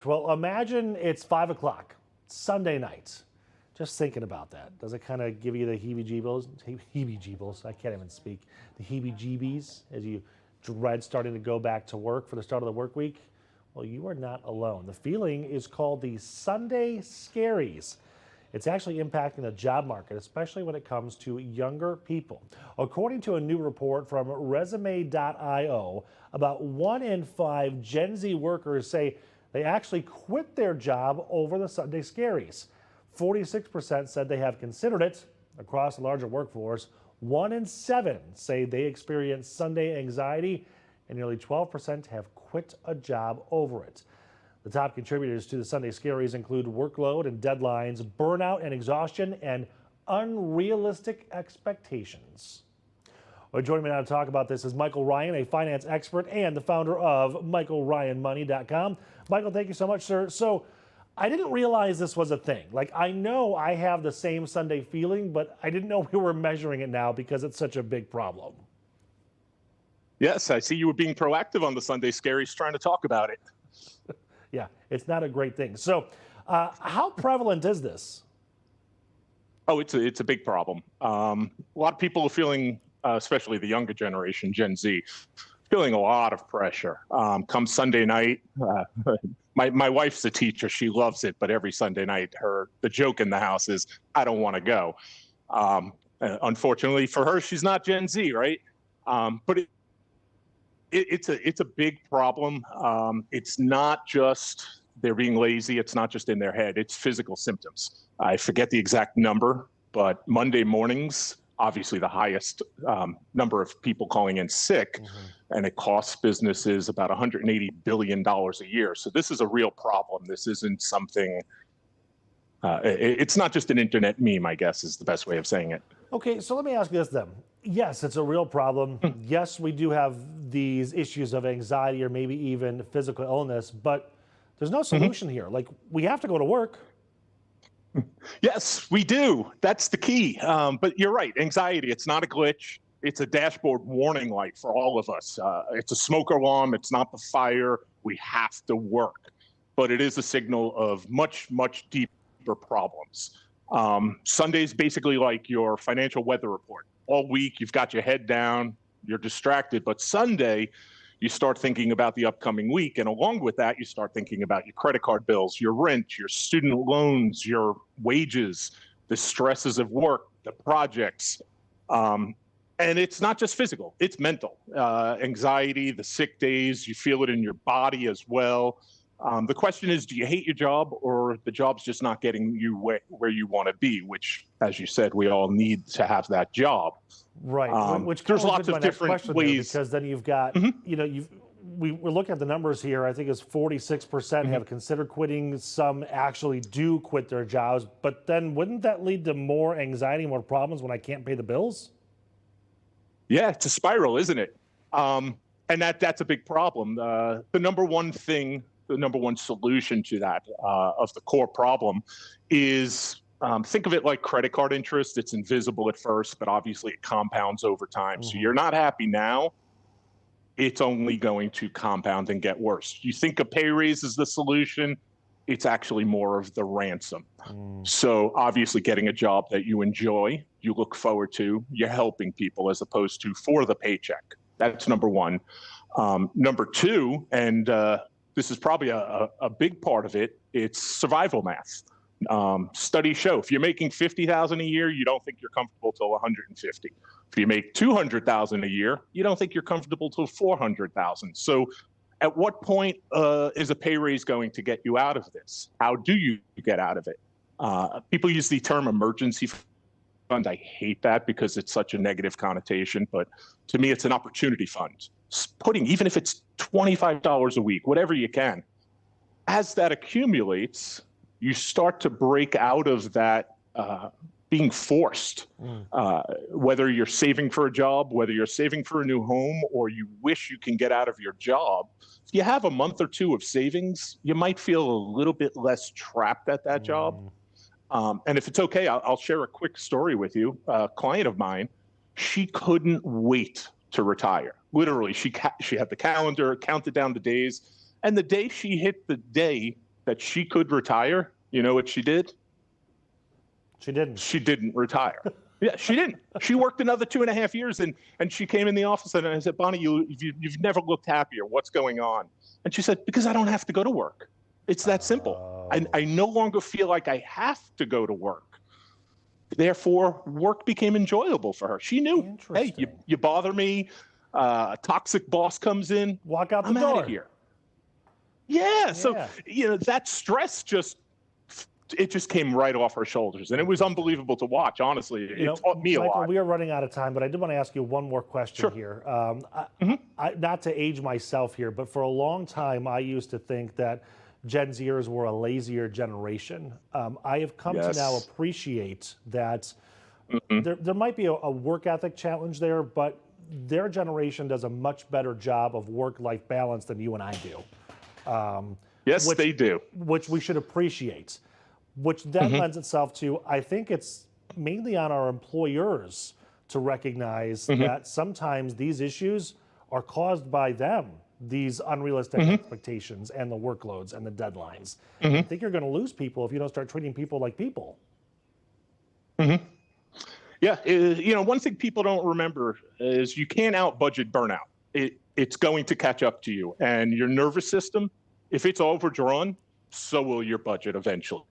Well, imagine it's 5 o'clock, Sunday night. Just thinking about that. Does it kind of give you the heebie-jeebies? Heebie-jeebies, I can't even speak. The heebie-jeebies as you dread starting to go back to work for the start of the work week? Well, you are not alone. The feeling is called the Sunday scaries. It's actually impacting the job market, especially when it comes to younger people. According to a new report from resume.io, about 1 in 5 Gen Z workers say they actually quit their job over the Sunday scaries. 46% said they have considered it. Across the larger workforce, 1 in 7 say they experience Sunday anxiety, and nearly 12% have quit a job over it. The top contributors to the Sunday scaries include workload and deadlines, burnout and exhaustion, and unrealistic expectations. Well, joining me now to talk about this is Michael Ryan, a finance expert and the founder of MichaelRyanMoney.com. Michael, thank you so much, sir. So I didn't realize this was a thing. Like, I know I have the same Sunday feeling, but I didn't know we were measuring it now because it's such a big problem. Yes, I see you were being proactive on the Sunday scaries, trying to talk about it. Yeah, it's not a great thing. So how prevalent is this? Oh, it's a big problem. A lot of people are feeling, especially the younger generation, Gen Z, feeling a lot of pressure. Come Sunday night, my wife's a teacher. She loves it, but every Sunday night, the joke in the house is, I don't want to go. Unfortunately for her, she's not Gen Z, right? But it's a big problem. It's not just they're being lazy. It's not just in their head. It's physical symptoms. I forget the exact number, but Monday mornings, obviously the highest number of people calling in sick, and it costs businesses about $180 billion a year. So this is a real problem. This isn't something, it's not just an internet meme, I guess is the best way of saying it. Okay, so let me ask you this then. Yes, it's a real problem. Yes, we do have these issues of anxiety or maybe even physical illness, but there's no solution here. Like, we have to go to work. Yes, we do. That's the key. But you're right. Anxiety, it's not a glitch. It's a dashboard warning light for all of us. It's a smoke alarm. It's not the fire. We have to work. But it is a signal of much, much deeper problems. Sunday's basically like your financial weather report. All week, you've got your head down, you're distracted. But Sunday, you start thinking about the upcoming week. And along with that, you start thinking about your credit card bills, your rent, your student loans, your wages, the stresses of work, the projects. And it's not just physical, it's mental. Anxiety, the sick days, you feel it in your body as well. The question is, do you hate your job, or the job's just not getting you where you want to be, which, as you said, we all need to have that job. Right, which there's lots of different ways. Because then you've got, we're looking at the numbers here. I think it's 46% have considered quitting. Some actually do quit their jobs. But then wouldn't that lead to more anxiety, more problems when I can't pay the bills? Yeah, it's a spiral, isn't it? And that's a big problem. The number one solution to that, of the core problem, is think of it like credit card interest. It's invisible at first, but obviously it compounds over time. So you're not happy now. It's only going to compound and get worse. You think a pay raise is the solution. It's actually more of the ransom. So obviously getting a job that you enjoy, you look forward to, you're helping people as opposed to for the paycheck. That's number one. Number two, and this is probably a big part of it, it's survival math. Studies show if you're making $50,000 a year, you don't think you're comfortable till 150. If you make $200,000 a year, you don't think you're comfortable till 400,000. So at what point is a pay raise going to get you out of this? How do you get out of it? People use the term emergency fund. I hate that because it's such a negative connotation, but to me, it's an opportunity fund. Putting, even if it's $25 a week, whatever you can, as that accumulates, you start to break out of that being forced, whether you're saving for a job, whether you're saving for a new home, or you wish you can get out of your job. If you have a month or two of savings, you might feel a little bit less trapped at that job. And if it's okay, I'll share a quick story with you. A client of mine, she couldn't wait to retire. Literally, she had the calendar, counted down the days, and the day she hit the day that she could retire, you know what she did? She didn't. She didn't retire. Yeah, she didn't. She worked another 2.5 years, and she came in the office, and I said, Bonnie, you've never looked happier. What's going on? And she said, because I don't have to go to work. It's that simple. I no longer feel like I have to go to work. Therefore, work became enjoyable for her. She knew, hey, you bother me, a toxic boss comes in, walk out the I'm door. out of here. Yeah, so that stress just came right off her shoulders, and it was unbelievable to watch. Honestly, it taught me a lot. We are running out of time, but I did want to ask you one more question here. Not to age myself here, but for a long time, I used to think that Gen Zers were a lazier generation. I have come to now appreciate that there might be a work ethic challenge there, but their generation does a much better job of work-life balance than you and I do. Yes, they do. Which we should appreciate. Which then lends itself to, I think it's mainly on our employers to recognize that sometimes these issues are caused by them, these unrealistic expectations and the workloads and the deadlines. I think you're going to lose people if you don't start treating people like people. Yeah, one thing people don't remember is you can't out-budget burnout. It's going to catch up to you, and your nervous system, if it's overdrawn, so will your budget eventually.